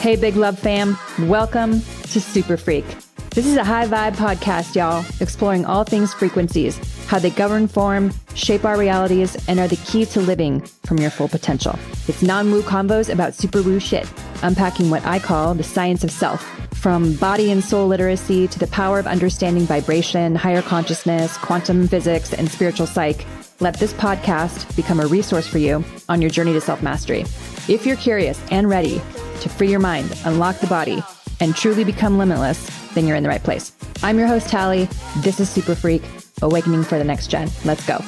Hey, Big Love fam. Welcome to SuperFreq. This is a high vibe podcast, y'all, exploring all things frequencies, how they govern form, shape our realities, and are the key to living from your full potential. It's non-woo convos about super woo shit, unpacking what I call the science of self, from body and soul literacy to the power of understanding vibration, higher consciousness, quantum physics, and spiritual psych. Let this podcast become a resource for you on your journey to self-mastery. If you're curious and ready to free your mind, unlock the body, and truly become limitless, then you're in the right place. I'm your host, Talie. This is SuperFreq, Awakening for the Next Gen. Let's go.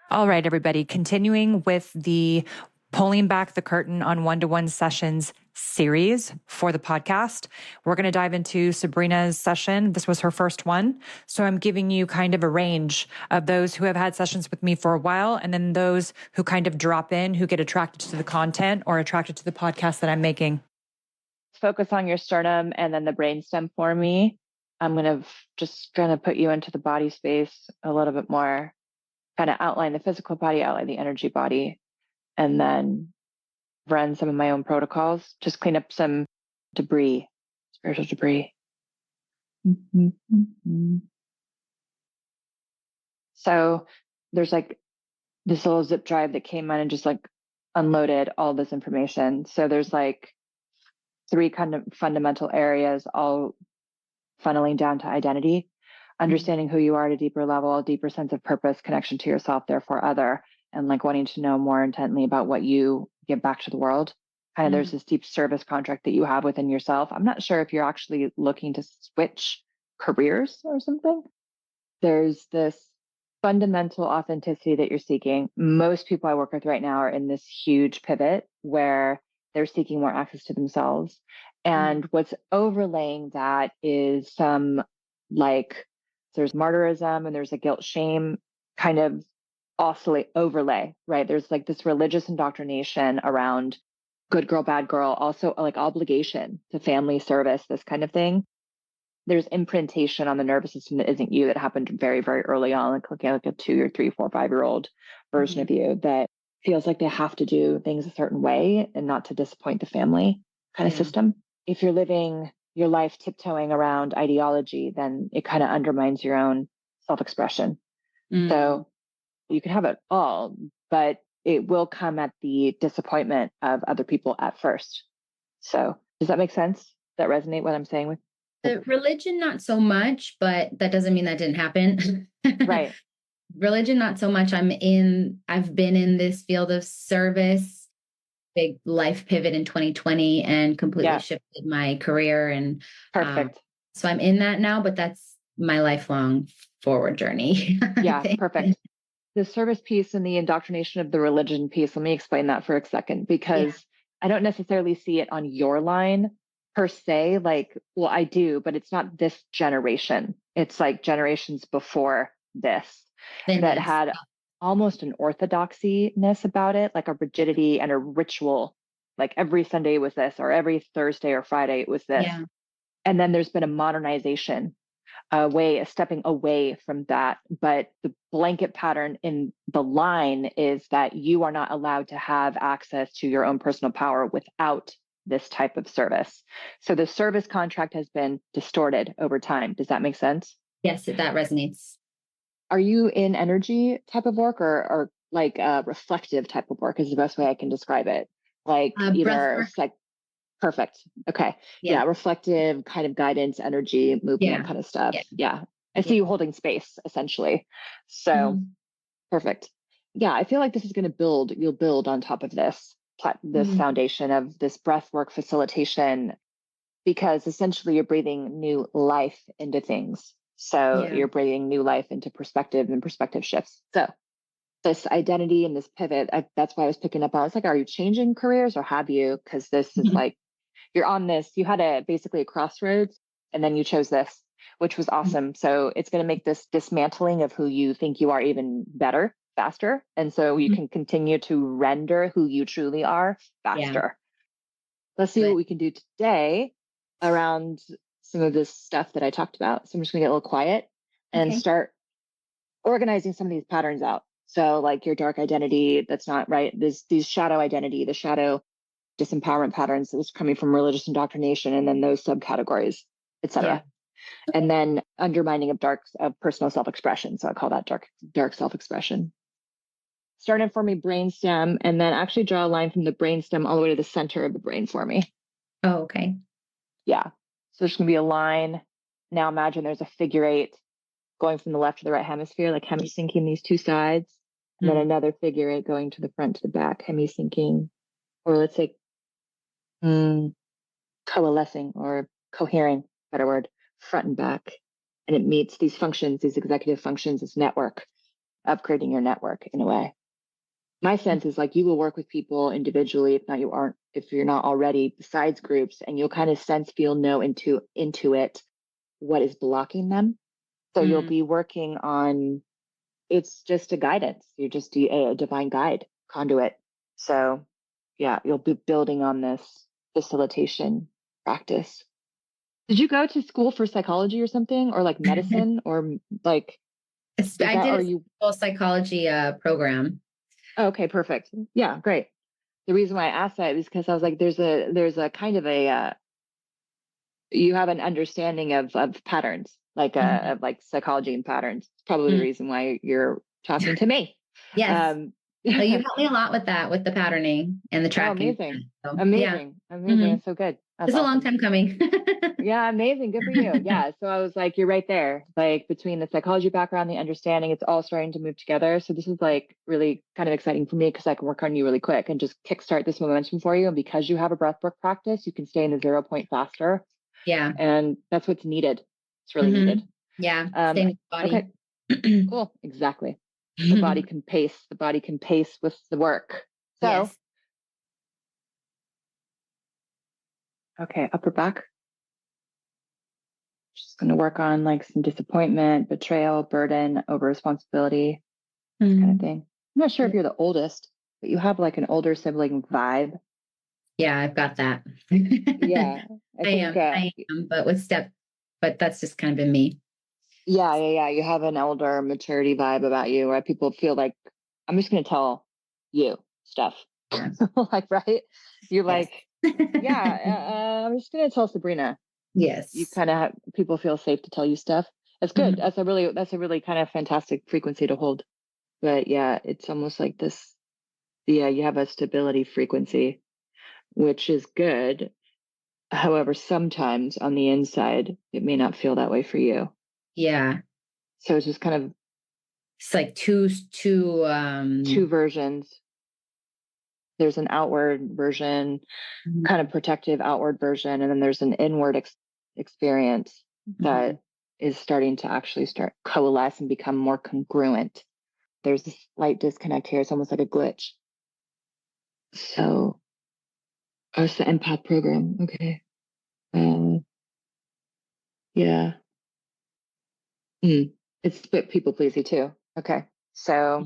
All right, everybody, continuing with the Pulling Back the Curtain on One-to-One Sessions series for the podcast. We're going to dive into Sabrina's session. This was her first one. So I'm giving you kind of a range of those who have had sessions with me for a while, and then those who kind of drop in, who get attracted to the content or attracted to the podcast that I'm making. Focus on your sternum and then the brainstem for me. I'm going to put you into the body space a little bit more, kind of outline the physical body, outline the energy body, and then run some of my own protocols, just clean up some debris, spiritual debris. So there's like this little zip drive that came on and just like unloaded all this information. So there's like 3 kind of fundamental areas, all funneling down to identity, understanding who you are at a deeper level, a deeper sense of purpose, connection to yourself, therefore other, and like wanting to know more intently about what you give back to the world. Kind of there's this deep service contract that you have within yourself. I'm not sure if you're actually looking to switch careers or something. There's this fundamental authenticity that you're seeking. Most people I work with right now are in this huge pivot where they're seeking more access to themselves. And what's overlaying that is some like, there's martyrism and there's a guilt shame kind of overlay, right? There's like this religious indoctrination around good girl, bad girl, also like obligation to family service, this kind of thing. There's imprintation on the nervous system that isn't you, that happened very, very early on, like a 2 or 3, 4, 5-year-old version of you that feels like they have to do things a certain way and not to disappoint the family kind of system. If you're living your life tiptoeing around ideology, then it kind of undermines your own self-expression. So you can have it all, but it will come at the disappointment of other people at first. So does that make sense? Does that resonate what I'm saying with? The religion, not so much, but that doesn't mean that didn't happen. Right. Religion, not so much. I've been in this field of service, big life pivot in 2020 and completely shifted my career. And perfect. So I'm in that now, but that's my lifelong forward journey. Yeah, perfect. The service piece and the indoctrination of the religion piece, let me explain that for a second, because I don't necessarily see it on your line per se. Like, well, I do, but it's not this generation. It's like generations before this that had almost an orthodoxy-ness about it, like a rigidity and a ritual. Like every Sunday was this, or every Thursday or Friday it was this. Yeah. And then there's been a modernization, a stepping away from that. But the blanket pattern in the line is that you are not allowed to have access to your own personal power without this type of service. So the service contract has been distorted over time. Does that make sense? Yes, that resonates. Are you in energy type of work or like reflective type of work is the best way I can describe it? Like either like perfect. Okay. Yeah. Reflective kind of guidance, energy, movement kind of stuff. Yeah. I see you holding space essentially. So perfect. Yeah. I feel like this is going to you'll build on top of this foundation of this breath work facilitation, because essentially you're breathing new life into things. So you're breathing new life into perspective and perspective shifts. So this identity and this pivot, that's why I was picking up on. I was like, are you changing careers or have you? Because this is like, you're on this, you had basically a crossroads and then you chose this, which was awesome. So it's going to make this dismantling of who you think you are even better, faster. And so you can continue to render who you truly are faster. Let's see what we can do today around some of this stuff that I talked about. So I'm just gonna get a little quiet and start organizing some of these patterns out. So like your dark identity, that's not right. These shadow identity, the shadow disempowerment patterns that was coming from religious indoctrination, and then those subcategories, etc. And then undermining of personal self-expression. So I call that dark self-expression. Start in for me brainstem, and then actually draw a line from the brainstem all the way to the center of the brain for me. Oh, okay. Yeah. So there's going to be a line. Now imagine there's a figure 8 going from the left to the right hemisphere, like hemisyncing these two sides. And then another figure 8 going to the front to the back, hemisyncing, or let's say coalescing or cohering, better word, front and back. And it meets these functions, these executive functions, this network, upgrading your network in a way. My sense is like you will work with people individually, if you're not already, besides groups, and you'll kind of sense, feel, know into it what is blocking them. So you'll be working on, it's just a guidance. You're just a divine guide, conduit. So yeah, you'll be building on this facilitation practice. Did you go to school for psychology or something, or like medicine, or like? I did a psychology program. Okay, perfect. Yeah, great. The reason why I asked that is because I was like, there's a kind of you have an understanding of patterns, like of like psychology and patterns. It's probably the reason why you're talking to me. Yes. So you helped me a lot with that, with the patterning and the tracking. Oh, amazing. So, amazing. It's so good. It's a long time coming. Yeah, amazing. Good for you. Yeah. So I was like, you're right there. Like between the psychology background, the understanding, it's all starting to move together. So this is like really kind of exciting for me because I can work on you really quick and just kickstart this momentum for you. And because you have a breathwork practice, you can stay in the 0 point faster. Yeah. And that's what's needed. It's really needed. Yeah. Stay with the body. Okay. Cool. Exactly. The body can pace. The body can pace with the work. So, yes. Okay, upper back. Just going to work on like some disappointment, betrayal, burden, over responsibility, kind of thing. I'm not sure if you're the oldest, but you have like an older sibling vibe. Yeah, I've got that. Yeah, I am, but that's just kind of been me. Yeah. You have an elder maturity vibe about you, where people feel like, I'm just going to tell you stuff. Like, right? You're like, yeah, I'm just going to tell Sabrina. Yes. You kind of people feel safe to tell you stuff. That's good. That's a really kind of fantastic frequency to hold. But yeah, it's almost like this. Yeah, you have a stability frequency, which is good. However, sometimes on the inside, it may not feel that way for you. Yeah. So it's just kind of, it's like two versions. There's an outward version, kind of protective outward version, and then there's an inward experience that is starting to actually start coalesce and become more congruent. There's this slight disconnect here. It's almost like a glitch. So, it's the empath program. Okay. Yeah. It's a bit people pleasy too. Okay. So,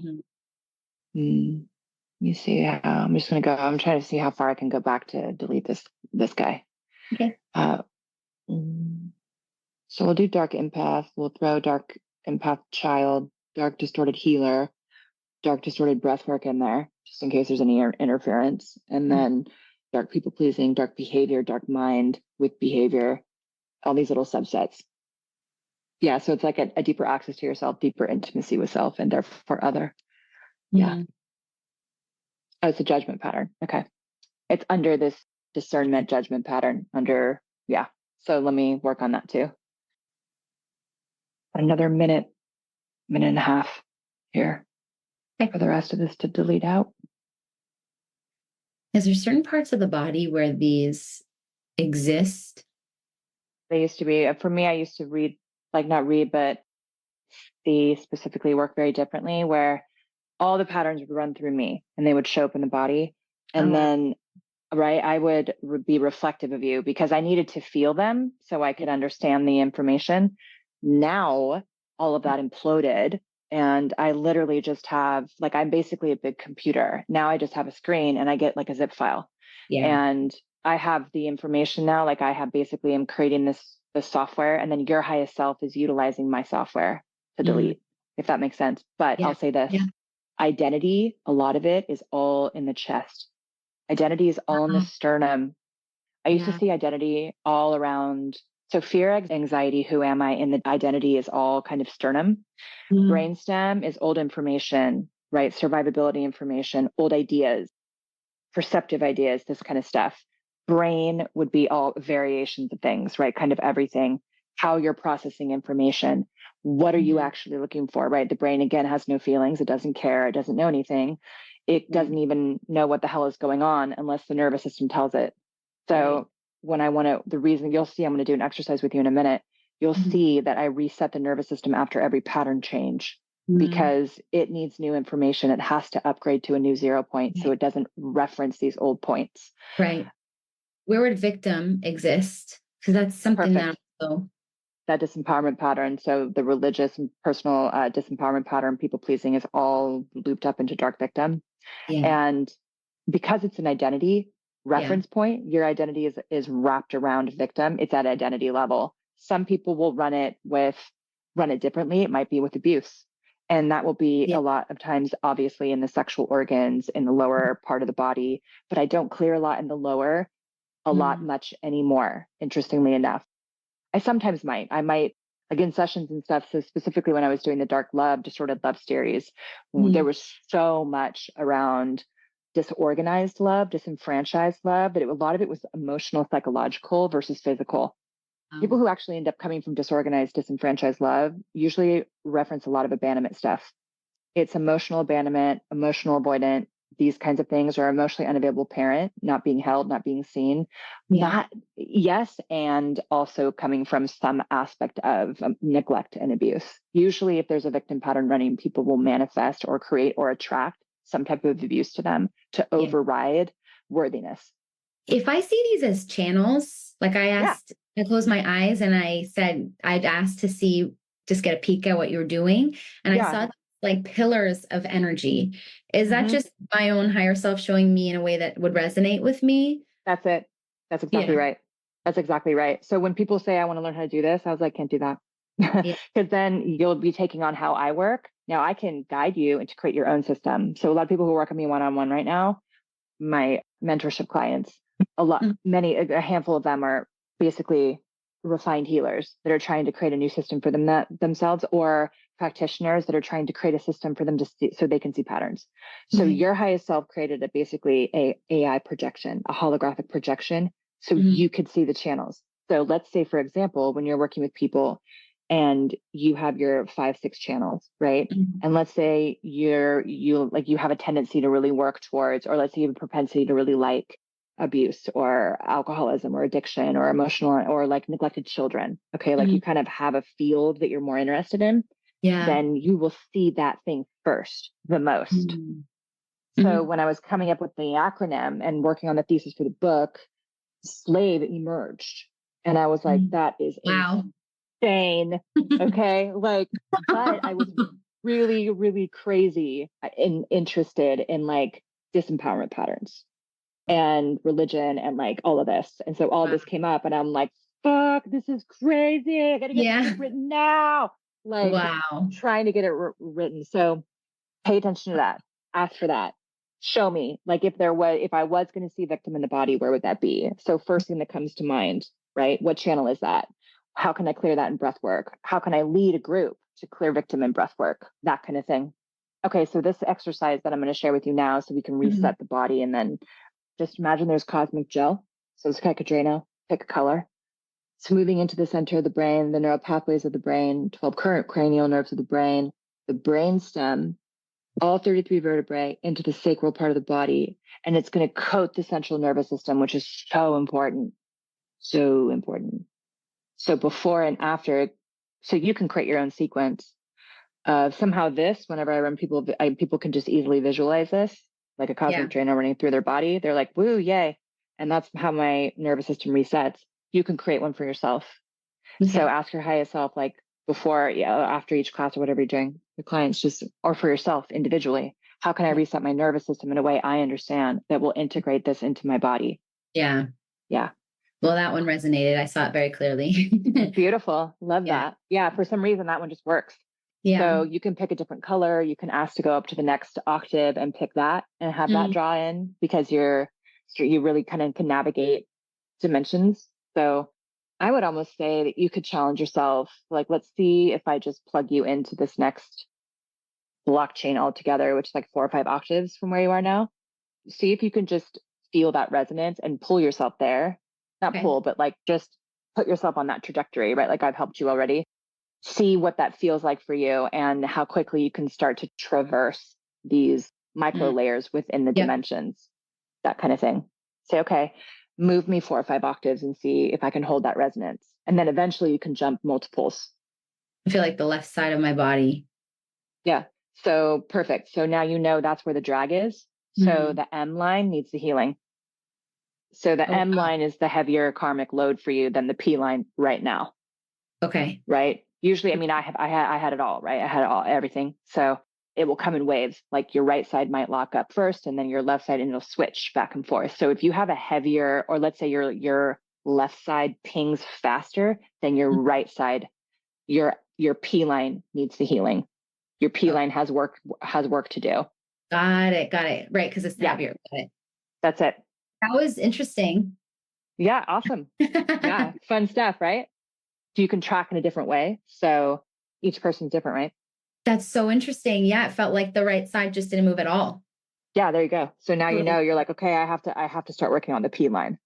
you see how I'm just going to go. I'm trying to see how far I can go back to delete this guy. Okay. So we'll do dark empath. We'll throw dark empath child, dark distorted healer, dark distorted breathwork in there, just in case there's any interference. And then dark people pleasing, dark behavior, dark mind with behavior, all these little subsets. Yeah. So it's like a deeper access to yourself, deeper intimacy with self, and therefore other. Yeah. Oh, it's a judgment pattern. Okay. It's under this discernment judgment pattern yeah. So let me work on that too. Another minute and a half here for the rest of this to delete out. Is there certain parts of the body where these exist? They used to be, for me, I used to but see specifically work very differently, where all the patterns would run through me and they would show up in the body. And then, right, I would be reflective of you because I needed to feel them so I could understand the information. Now, all of that imploded. And I literally just have, like, I'm basically a big computer. Now I just have a screen and I get like a zip file. Yeah. And I have the information now. Like I have basically, I'm creating this software, and then your highest self is utilizing my software to delete, if that makes sense. But I'll say this. Identity, a lot of it is all in the chest. Identity is all in the sternum. I used to see identity all around. So fear, anxiety, who am I? And the identity is all kind of sternum. Brainstem is old information, right? Survivability information, old ideas, perceptive ideas, this kind of stuff. Brain would be all variations of things, right? Kind of everything, how you're processing information. What are you actually looking for, right? The brain, again, has no feelings. It doesn't care. It doesn't know anything. It doesn't even know what the hell is going on unless the nervous system tells it. So when I want to, the reason you'll see, I'm going to do an exercise with you in a minute. You'll see that I reset the nervous system after every pattern change because it needs new information. It has to upgrade to a new 0 point. So it doesn't reference these old points. Right. Where would victim exist? Because that's something that disempowerment pattern. So the religious and personal disempowerment pattern, people pleasing, is all looped up into dark victim. And because it's an identity reference point, your identity is wrapped around victim. It's at identity level. Some people will run it differently. It might be with abuse. And that will be a lot of times, obviously, in the sexual organs, in the lower part of the body. But I don't clear a lot in the lower, much anymore, interestingly enough. I sometimes might. I might, like in sessions and stuff. So specifically when I was doing the dark love, distorted love series, there was so much around disorganized love, disenfranchised love, that a lot of it was emotional, psychological versus physical. People who actually end up coming from disorganized, disenfranchised love usually reference a lot of abandonment stuff. It's emotional abandonment, emotional avoidant, these kinds of things, or emotionally unavailable parent, not being held, not being seen. And also coming from some aspect of neglect and abuse. Usually if there's a victim pattern running, people will manifest or create or attract some type of abuse to them to override worthiness. If I see these as channels, like I asked, I closed my eyes and I said, I'd asked to see, just get a peek at what you're doing. And I saw like pillars of energy. Is that just my own higher self showing me in a way that would resonate with me? That's it. That's exactly right. That's exactly right. So when people say, I want to learn how to do this, I was like, can't do that. Because then you'll be taking on how I work. Now I can guide you and to create your own system. So a lot of people who work with me one-on-one right now, my mentorship clients, a handful of them are basically refined healers that are trying to create a new system for themselves, or practitioners that are trying to create a system for them to see, so they can see patterns. So your highest self created basically a AI projection, a holographic projection, so you could see the channels. So let's say, for example, when you're working with people and you have your 5-6 channels, right? And let's say you have a tendency to really work towards, or let's say you have a propensity to really like abuse or alcoholism or addiction or emotional or like neglected children. Okay. Like you kind of have a field that you're more interested in. Then you will see that thing first, the most. So when I was coming up with the acronym and working on the thesis for the book, slave emerged. And I was like, that is insane. Okay. Like, but I was really, really crazy and interested in like disempowerment patterns and religion and like all of this. And so all of this came up and I'm like, fuck, this is crazy. I gotta get this written now. Like trying to get it written. So pay attention to that. Ask for that. Show me, like if I was going to see victim in the body, where would that be? So first thing that comes to mind, right? What channel is that? How can I clear that in breath work? How can I lead a group to clear victim in breath work? That kind of thing. Okay. So this exercise that I'm going to share with you now, so we can reset the body, and then just imagine there's cosmic gel. So it's like a Drano, pick a color. It's moving into the center of the brain, the neural pathways of the brain, 12 current cranial nerves of the brain, the brain stem, all 33 vertebrae into the sacral part of the body. And it's going to coat the central nervous system, which is so important. So important. So before and after, so you can create your own sequence of somehow this, whenever I run people, people can just easily visualize this, like a cosmic Drano running through their body. They're like, woo, yay. And that's how my nervous system resets. You can create one for yourself. So ask your highest self, like before, after each class or whatever you're doing, your clients or for yourself individually, how can I reset my nervous system in a way I understand that will integrate this into my body? Yeah. Well, that one resonated. I saw it very clearly. Beautiful. Love that. Yeah. For some reason, that one just works. Yeah. So you can pick a different color. You can ask to go up to the next octave and pick that and have that draw in, because you really kind of can navigate dimensions. So I would almost say that you could challenge yourself. Like, let's see if I just plug you into this next blockchain altogether, which is like 4 or 5 octaves from where you are now. See if you can just feel that resonance and pull yourself there. Not pull, but like just put yourself on that trajectory, right? Like I've helped you already. See what that feels like for you and how quickly you can start to traverse these micro layers within the dimensions, that kind of thing. Say, okay, move me 4 or 5 octaves and see if I can hold that resonance. And then eventually you can jump multiples. I feel like the left side of my body. Yeah. So perfect. So now you know that's where the drag is. So the M line needs the healing. So the M line is the heavier karmic load for you than the P line right now. Okay. Right. Usually, I mean, I had it all, right? I had everything. So it will come in waves. Like your right side might lock up first and then your left side, and it'll switch back and forth. So if you have a heavier, or let's say your left side pings faster than your right side, your P line needs the healing. Your P line has work to do. Got it. Right. Because it's heavier. Got it. That's it. That was interesting. Yeah. Awesome. Yeah. Fun stuff, right? You can track in a different way. So each person's different, right? That's so interesting. Yeah. It felt like the right side just didn't move at all. Yeah, there you go. So now you know, you're like, okay, I have to start working on the P line.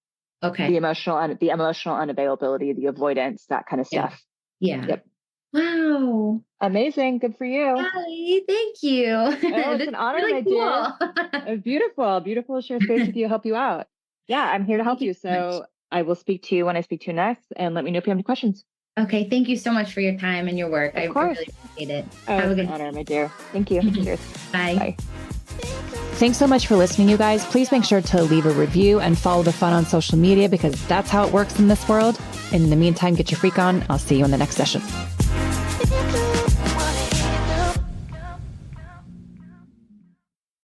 Okay. The emotional unavailability, the avoidance, that kind of stuff. Yeah. Yep. Wow. Amazing. Good for you. Talie, thank you. Oh, it's an honor, really my dear. Beautiful to share space with you, help you out. Yeah, I'm here to help you. So I will speak to you when I speak to you next, and let me know if you have any questions. Okay. Thank you so much for your time and your work. I really appreciate it. Oh, it's an honor, my dear. Thank you. Cheers. Bye. Bye. Thanks so much for listening, you guys. Please make sure to leave a review and follow the fun on social media, because that's how it works in this world. In the meantime, get your freak on. I'll see you in the next session.